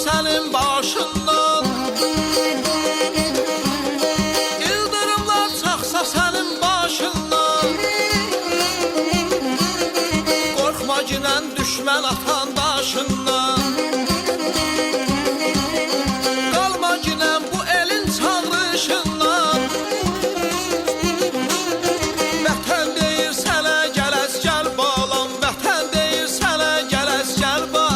Senin başından yıldırımlar çaxsa senin başından, korkma ginen düşmən atan daşından, qalma ginen bu elin çağrışından. Vətən deyir sənə gəl əskər balam, vətən deyir sənə gəl əskər balam.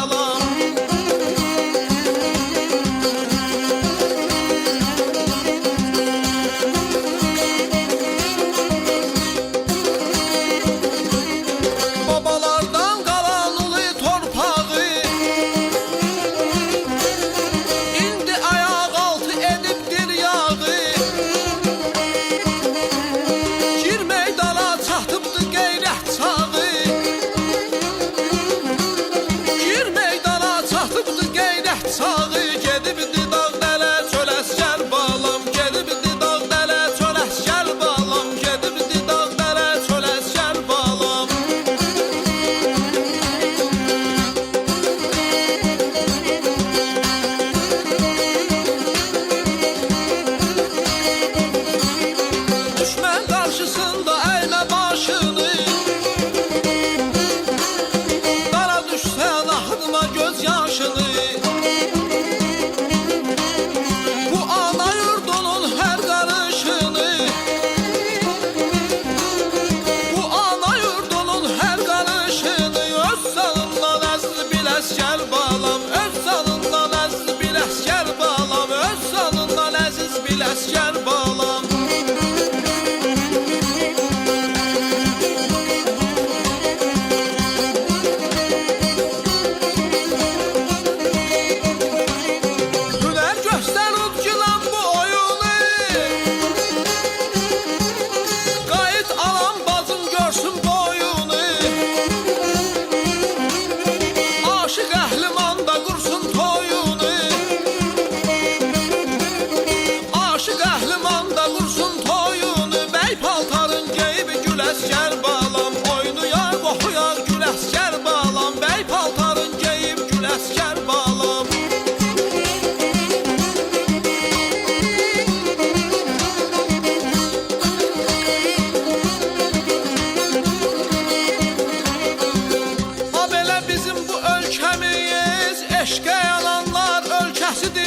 Eşqə yalanlar ölkəsidir,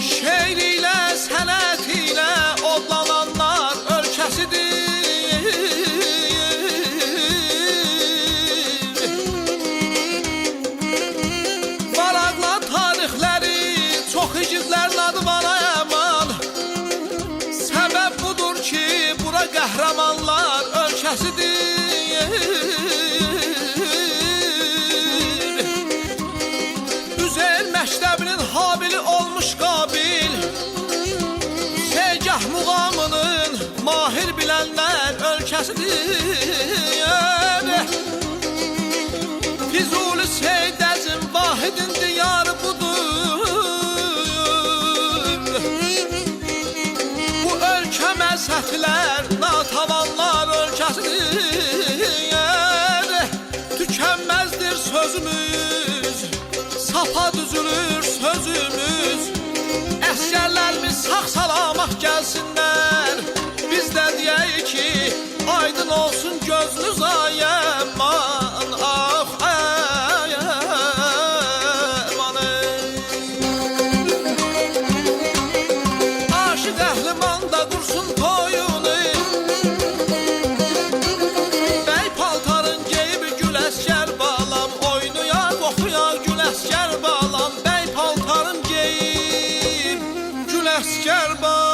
şeir ilə, sənət ilə odlananlar ölkəsidir. Varaqla tarixləri çox igidlərin adı bana əman. Səbəb budur ki, bura qəhrəmanlar ölkəsidir. Məktəbinin habili olmuş qabil, Segah muğamının mahir bilənlər ölkəsidir. Füzuli Seyid Əzim Vahidin diyarı budur. Bu ölkə məzhətlər, natavanlar ölkəsidir. Tükənməzdir sözümüz, sapa düzülür sözümüz. Əsgərlərimiz sağ salamat gəlsinlər, biz də deyək ki, aydın olsun gözünüz ay əman. Ah əman, aşıq əhliman da qursun toyunu, bəy paltarın geyib gül əskər balam, oynuyaq oxuyaq gül əskər balam, bəy paltarın geyib gül əskər balam.